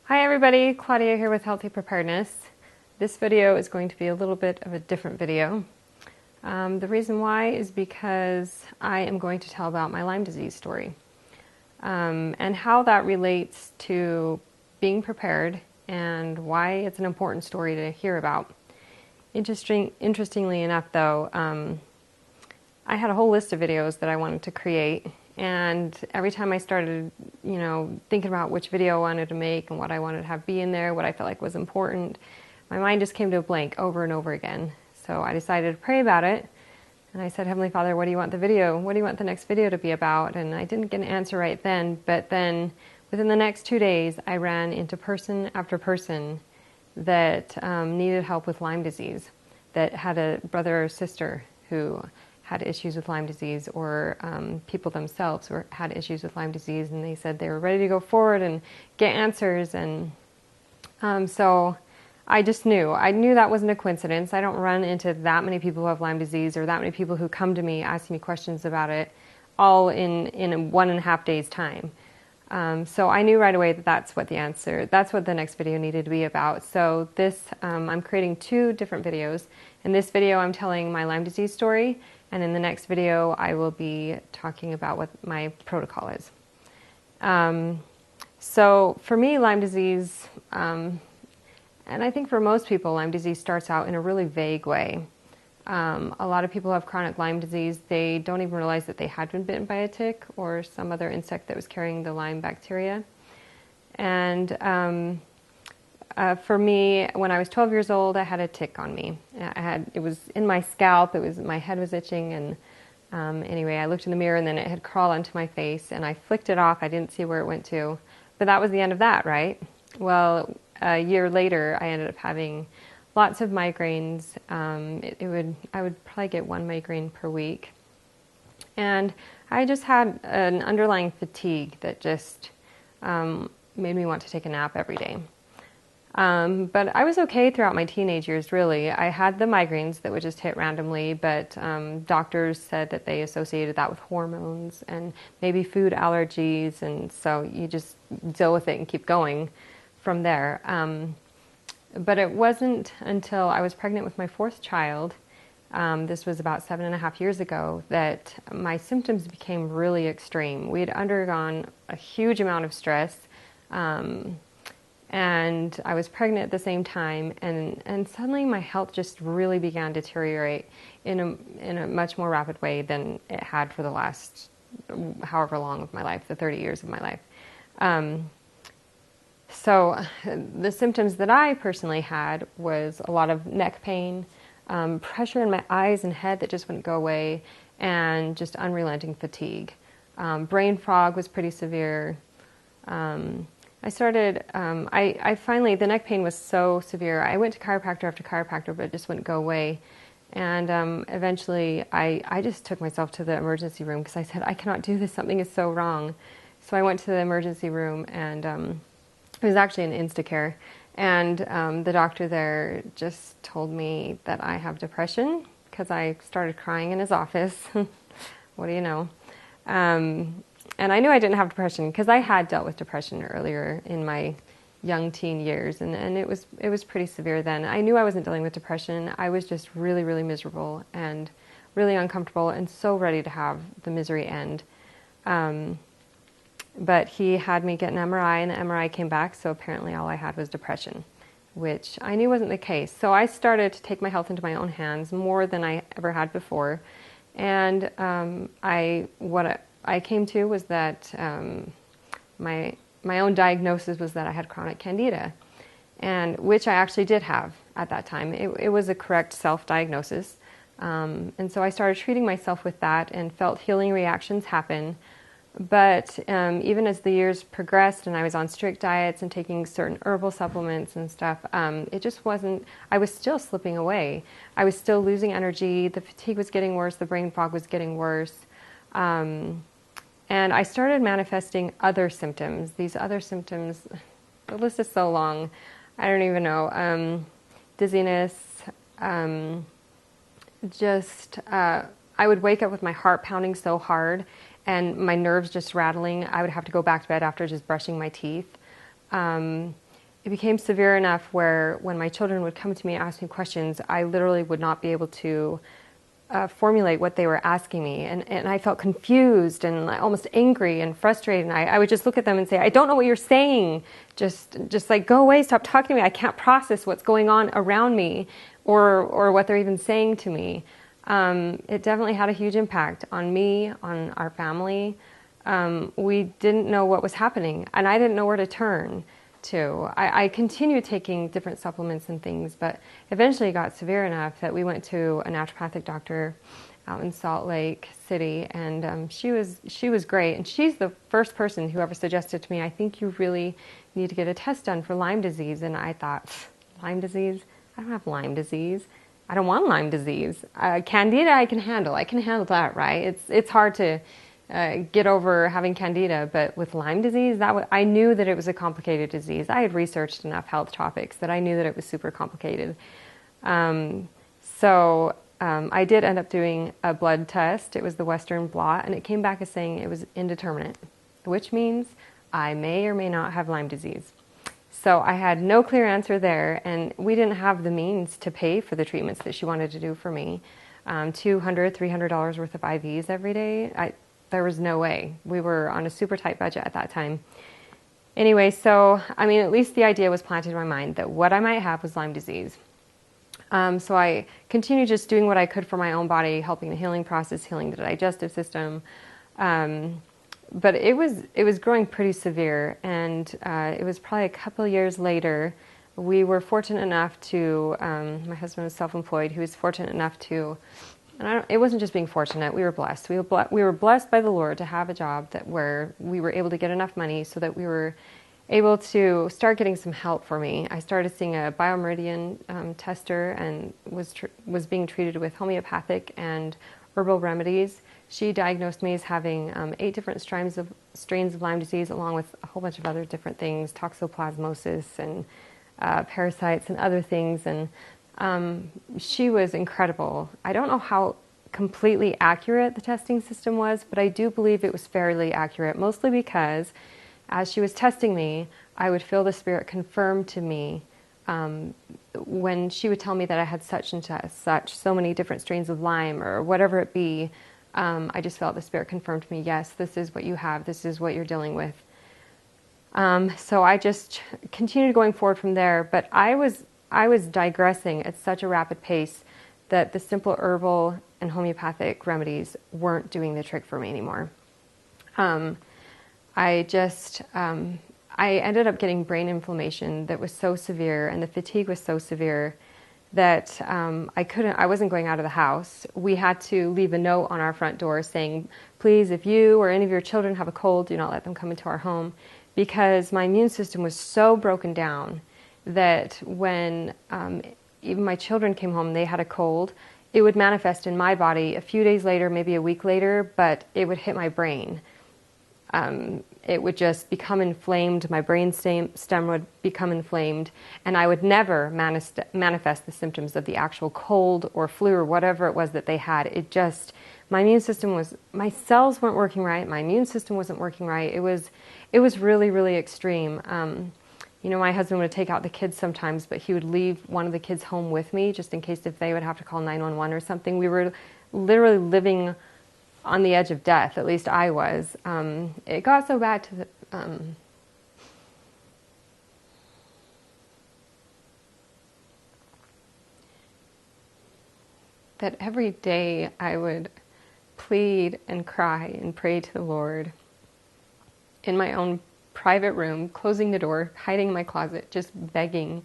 Hi everybody, Claudia here with Healthy Preparedness. This video is going to be a little bit of a different video. The reason why is because I am going to tell about my Lyme disease story and how that relates to being prepared and why it's an important story to hear about. Interestingly enough though, I had a whole list of videos that I wanted to create, and every time I started, thinking about which video I wanted to make and what I wanted to have be in there, what I felt like was important, my mind just came to a blank over and over again. So I decided to pray about it, and I said, Heavenly Father, what do you want the next video to be about? And I didn't get an answer right then, but then within the next 2 days, I ran into person after person that needed help with Lyme disease, that had a brother or sister who had issues with Lyme disease, or people themselves who had issues with Lyme disease, and they said they were ready to go forward and get answers. And so I just knew. I knew that wasn't a coincidence. I don't run into that many people who have Lyme disease, or that many people who come to me asking me questions about it, all in 1.5 days' time. So I knew right away that that's what the next video needed to be about. So this, I'm creating 2 different videos. In this video, I'm telling my Lyme disease story, and in the next video, I will be talking about what my protocol is. So for me, Lyme disease, and I think for most people, Lyme disease starts out in a really vague way. A lot of people who have chronic Lyme disease, they don't even realize that they had been bitten by a tick or some other insect that was carrying the Lyme bacteria. And for me, when I was 12 years old, I had a tick on me. It was in my scalp, my head was itching, and anyway, I looked in the mirror and then it had crawled onto my face, and I flicked it off. I didn't see where it went to, but that was the end of that, right? Well, a year later, I ended up having lots of migraines. I would probably get 1 migraine per week. And I just had an underlying fatigue that just made me want to take a nap every day. But I was okay throughout my teenage years, really. I had the migraines that would just hit randomly, but doctors said that they associated that with hormones and maybe food allergies, and so you just deal with it and keep going from there. But it wasn't until I was pregnant with my 4th child, this was about 7.5 years ago, that my symptoms became really extreme. We had undergone a huge amount of stress, and I was pregnant at the same time, and suddenly my health just really began to deteriorate in a much more rapid way than it had for the last however long of my life, the 30 years of my life. So the symptoms that I personally had was a lot of neck pain, pressure in my eyes and head that just wouldn't go away, and just unrelenting fatigue. Brain fog was pretty severe. I finally, the neck pain was so severe, I went to chiropractor after chiropractor, but it just wouldn't go away. And eventually I just took myself to the emergency room because I said, I cannot do this, something is so wrong. So I went to the emergency room, and it was actually an Instacare, and the doctor there just told me that I have depression because I started crying in his office. What do you know? And I knew I didn't have depression because I had dealt with depression earlier in my young teen years, and it was pretty severe then. I knew I wasn't dealing with depression. I was just really, really miserable and really uncomfortable and so ready to have the misery end. But he had me get an MRI, and the MRI came back, so apparently all I had was depression, which I knew wasn't the case. So I started to take my health into my own hands more than I ever had before. And what I came to was that my own diagnosis was that I had chronic candida, and which I actually did have at that time. It was a correct self-diagnosis. And so I started treating myself with that and felt healing reactions happen. But even as the years progressed and I was on strict diets and taking certain herbal supplements and stuff, it just wasn't, I was still slipping away. I was still losing energy, the fatigue was getting worse, the brain fog was getting worse. And I started manifesting other symptoms. These other symptoms, the list is so long, I don't even know. Dizziness, I would wake up with my heart pounding so hard and my nerves just rattling. I would have to go back to bed after just brushing my teeth. it became severe enough where when my children would come to me and ask me questions, I literally would not be able to formulate what they were asking me. And I felt confused and almost angry and frustrated. And I would just look at them and say, I don't know what you're saying. Just like, go away, stop talking to me. I can't process what's going on around me or what they're even saying to me. It definitely had a huge impact on me, on our family. We didn't know what was happening, and I didn't know where to turn to. I continued taking different supplements and things, but eventually it got severe enough that we went to a naturopathic doctor out in Salt Lake City, and she was great. And she's the first person who ever suggested to me, I think you really need to get a test done for Lyme disease. And I thought, Lyme disease? I don't have Lyme disease. I don't want Lyme disease. Candida I can handle. I can handle that, right? It's hard to get over having candida, but with Lyme disease, I knew that it was a complicated disease. I had researched enough health topics that I knew that it was super complicated. So I did end up doing a blood test. It was the Western blot, and it came back as saying it was indeterminate, which means I may or may not have Lyme disease. So I had no clear answer there, and we didn't have the means to pay for the treatments that she wanted to do for me. $200, $300 worth of IVs every day. There was no way. We were on a super tight budget at that time. Anyway, so, I mean, at least the idea was planted in my mind that what I might have was Lyme disease. So I continued just doing what I could for my own body, helping the healing process, healing the digestive system. But it was growing pretty severe, and it was probably a couple of years later, we were fortunate enough to, my husband was self-employed, he was fortunate enough to, and it wasn't just being fortunate, we were blessed. We were blessed by the Lord to have a job where we were able to get enough money so that we were able to start getting some help for me. I started seeing a biomeridian tester and was being treated with homeopathic and herbal remedies. She diagnosed me as having 8 different strains of Lyme disease, along with a whole bunch of other different things, toxoplasmosis and parasites and other things. And she was incredible. I don't know how completely accurate the testing system was, but I do believe it was fairly accurate, mostly because as she was testing me, I would feel the Spirit confirm to me when she would tell me that I had such and such, so many different strains of Lyme or whatever it be. I just felt the Spirit confirm to me, yes, this is what you have, this is what you're dealing with. So I just continued going forward from there, but I was digressing at such a rapid pace that the simple herbal and homeopathic remedies weren't doing the trick for me anymore. I ended up getting brain inflammation that was so severe, and the fatigue was so severe that I wasn't going out of the house. We had to leave a note on our front door saying, please, if you or any of your children have a cold, do not let them come into our home, because my immune system was so broken down that when even my children came home, they had a cold, it would manifest in my body a few days later, maybe a week later, but it would hit my brain. It would just become inflamed, my brain stem would become inflamed, and I would never manifest the symptoms of the actual cold or flu or whatever it was that they had. My immune system my cells weren't working right, my immune system wasn't working right. It was really, really extreme. My husband would take out the kids sometimes, but he would leave one of the kids home with me just in case if they would have to call 911 or something. We were literally living on the edge of death, at least I was. It got so bad that every day I would plead and cry and pray to the Lord in my own private room, closing the door, hiding in my closet, just begging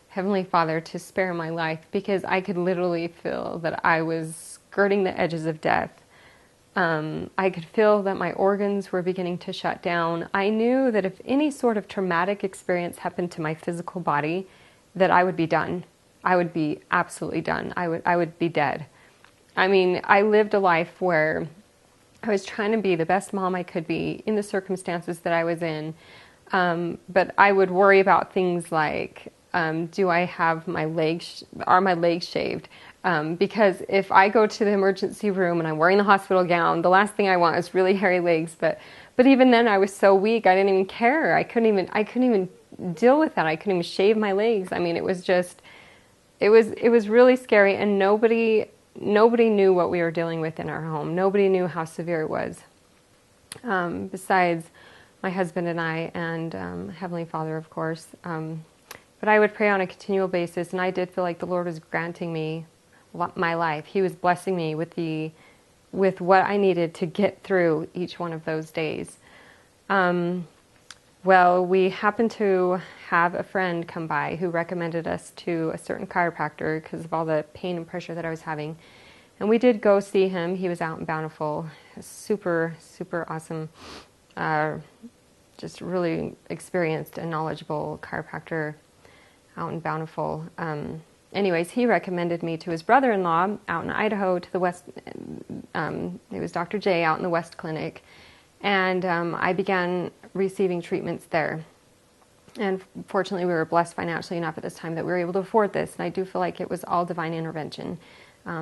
Heavenly Father to spare my life, because I could literally feel that I was skirting the edges of death. I could feel that my organs were beginning to shut down. I knew that if any sort of traumatic experience happened to my physical body, that I would be done. I would be absolutely done. I would be dead. I mean, I lived a life where I was trying to be the best mom I could be in the circumstances that I was in. But I would worry about things like, do I have are my legs shaved? Because if I go to the emergency room and I'm wearing the hospital gown, the last thing I want is really hairy legs. But even then I was so weak, I didn't even care. I couldn't even deal with that. I couldn't even shave my legs. I mean, it was just, it was really scary, and nobody knew what we were dealing with in our home. Nobody knew how severe it was, besides my husband and I, and Heavenly Father, of course. But I would pray on a continual basis, and I did feel like the Lord was granting me my life. He was blessing me with what I needed to get through each one of those days. Well, we happened to have a friend come by who recommended us to a certain chiropractor because of all the pain and pressure that I was having. And we did go see him. He was out in Bountiful. Super, super awesome. Just really experienced and knowledgeable chiropractor out in Bountiful. Anyways, he recommended me to his brother-in-law out in Idaho to the West. It was Dr. J out in the West Clinic. And I began receiving treatments there. And fortunately, we were blessed financially enough at this time that we were able to afford this. And I do feel like it was all divine intervention,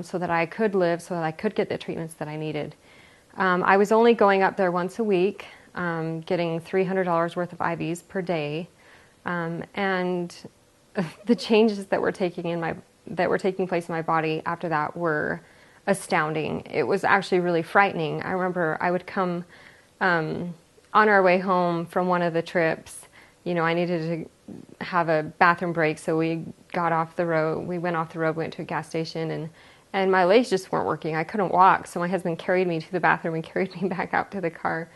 so that I could live, so that I could get the treatments that I needed. I was only going up there once a week, getting $300 worth of IVs per day. And the changes that were taking place in my body after that were astounding. It was actually really frightening. I remember I would come on our way home from one of the trips. You know, I needed to have a bathroom break, so we got off the road. We went off the road, went to a gas station, and my legs just weren't working. I couldn't walk, so my husband carried me to the bathroom and carried me back out to the car.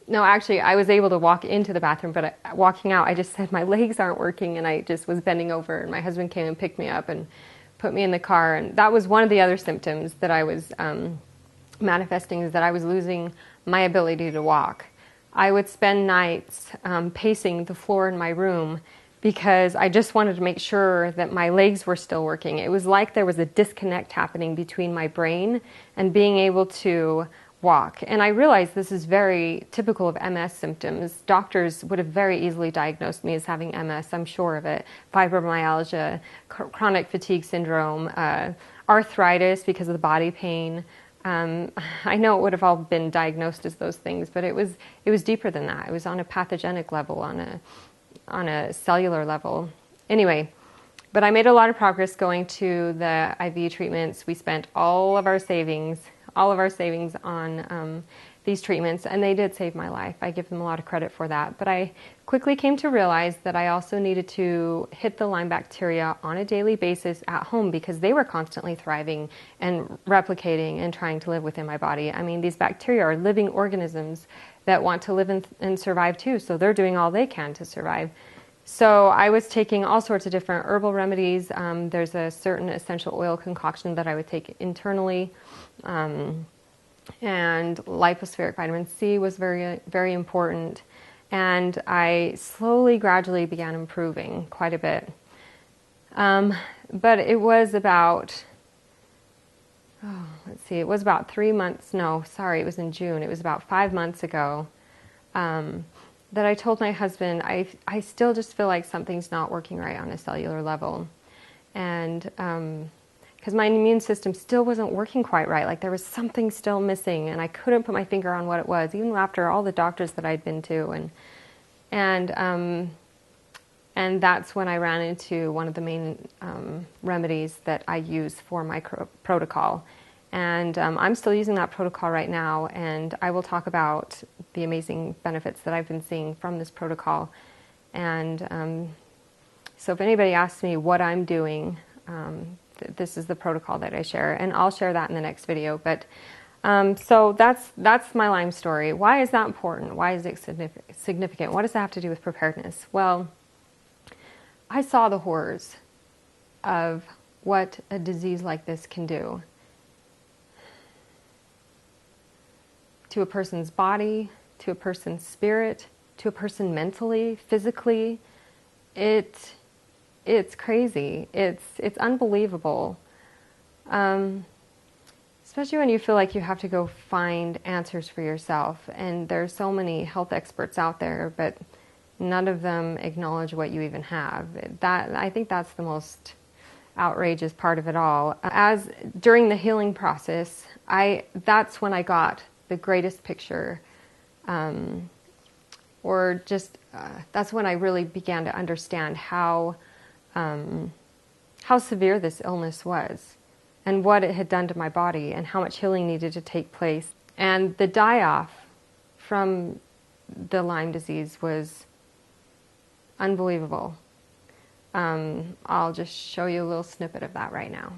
No, actually, I was able to walk into the bathroom, but walking out, I just said my legs aren't working, and I just was bending over, and my husband came and picked me up and put me in the car. And that was one of the other symptoms that I was manifesting, is that I was losing my ability to walk. I would spend nights pacing the floor in my room because I just wanted to make sure that my legs were still working. It was like there was a disconnect happening between my brain and being able to walk. And I realized this is very typical of MS symptoms. Doctors would have very easily diagnosed me as having MS, I'm sure of it. Fibromyalgia, chronic fatigue syndrome, arthritis because of the body pain. I know it would have all been diagnosed as those things, but it was deeper than that. It was on a pathogenic level, on a cellular level. Anyway, but I made a lot of progress going to the IV treatments. We spent all of our savings on these treatments, and they did save my life. I give them a lot of credit for that. But I quickly came to realize that I also needed to hit the Lyme bacteria on a daily basis at home, because they were constantly thriving and replicating and trying to live within my body. I mean, these bacteria are living organisms that want to live and survive too, so they're doing all they can to survive. So I was taking all sorts of different herbal remedies. There's a certain essential oil concoction that I would take internally. And lipospheric vitamin C was very, very important. And I slowly, gradually began improving quite a bit. But it was about, it was about 3 months, no, sorry, it was in June. It was about 5 months ago that I told my husband, I still just feel like something's not working right on a cellular level. And because my immune system still wasn't working quite right. Like there was something still missing, and I couldn't put my finger on what it was, even after all the doctors that I'd been to. And that's when I ran into one of the main remedies that I use for my protocol. And I'm still using that protocol right now, and I will talk about the amazing benefits that I've been seeing from this protocol. And so if anybody asks me what I'm doing, this is the protocol that I share, and I'll share that in the next video. But so that's my Lyme story. Why is that important? Why is it significant? What does that have to do with preparedness? Well, I saw the horrors of what a disease like this can do to a person's body, to a person's spirit, to a person mentally, physically. It's crazy. It's unbelievable. Especially when you feel like you have to go find answers for yourself. And there's so many health experts out there, but none of them acknowledge what you even have. I think that's the most outrageous part of it all. As during the healing process, that's when I got the greatest picture or just that's when I really began to understand how severe this illness was and what it had done to my body and how much healing needed to take place. And the die-off from the Lyme disease was unbelievable. I'll just show you a little snippet of that right now.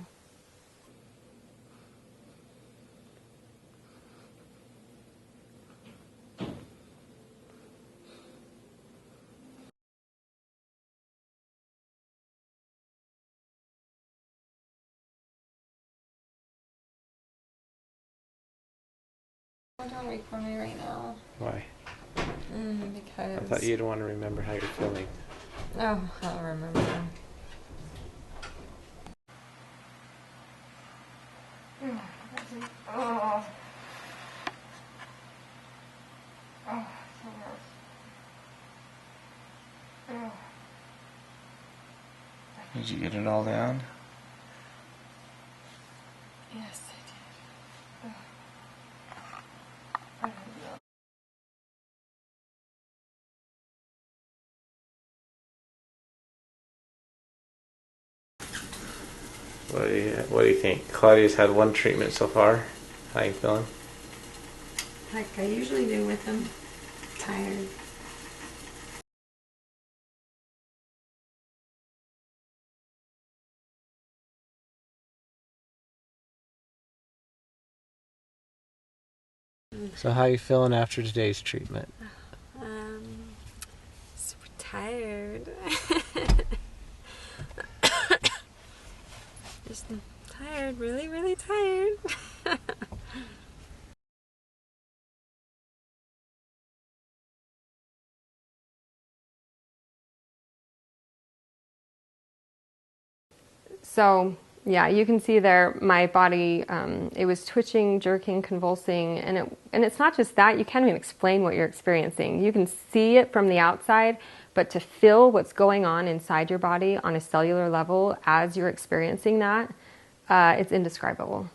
Don't record me right now. Why? Because I thought you'd want to remember how you're feeling. Oh, I'll remember. Oh. Oh, so gross. Oh. Did you get it all down? Yes, I did. I don't know. What do you think? Claudia's had one treatment so far. How you feeling? Like I usually do with them. Tired. So how you feeling after today's treatment? Super tired. Just tired, really, really tired. So, yeah, you can see there my body, it was twitching, jerking, convulsing, and it's not just that, you can't even explain what you're experiencing. You can see it from the outside, but to feel what's going on inside your body on a cellular level as you're experiencing that, it's indescribable.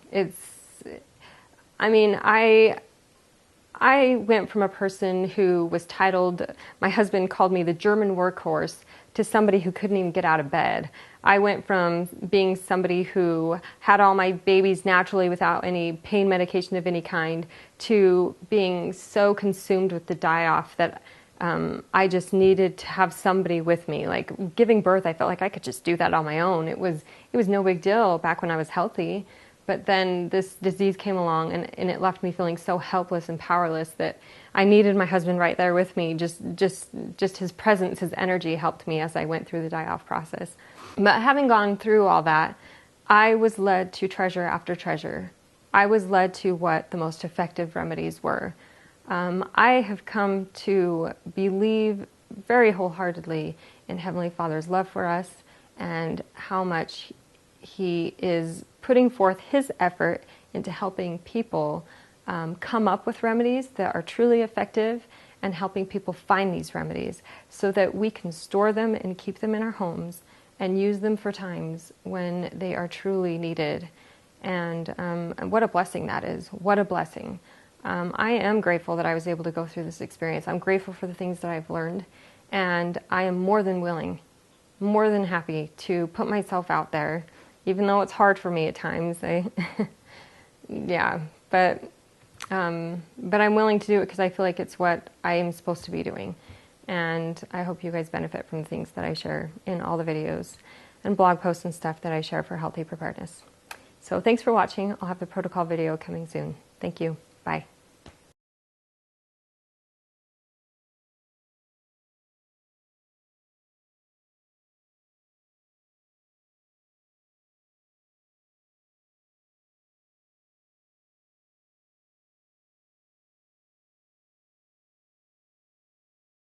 I went from a person who was titled, my husband called me the German workhorse, to somebody who couldn't even get out of bed. I went from being somebody who had all my babies naturally without any pain medication of any kind to being so consumed with the die-off that I just needed to have somebody with me. Like giving birth, I felt like I could just do that on my own. It was no big deal back when I was healthy. But then this disease came along and it left me feeling so helpless and powerless that I needed my husband right there with me. Just his presence, his energy helped me as I went through the die-off process. But having gone through all that, I was led to treasure after treasure. I was led to what the most effective remedies were. I have come to believe very wholeheartedly in Heavenly Father's love for us and how much He is putting forth His effort into helping people come up with remedies that are truly effective and helping people find these remedies so that we can store them and keep them in our homes and use them for times when they are truly needed. And what a blessing that is. What a blessing. I am grateful that I was able to go through this experience. I'm grateful for the things that I've learned, and I am more than willing, more than happy to put myself out there, even though it's hard for me at times. Yeah, but I'm willing to do it because I feel like it's what I am supposed to be doing. And I hope you guys benefit from the things that I share in all the videos and blog posts and stuff that I share for healthy preparedness. So thanks for watching. I'll have the protocol video coming soon. Thank you. Bye.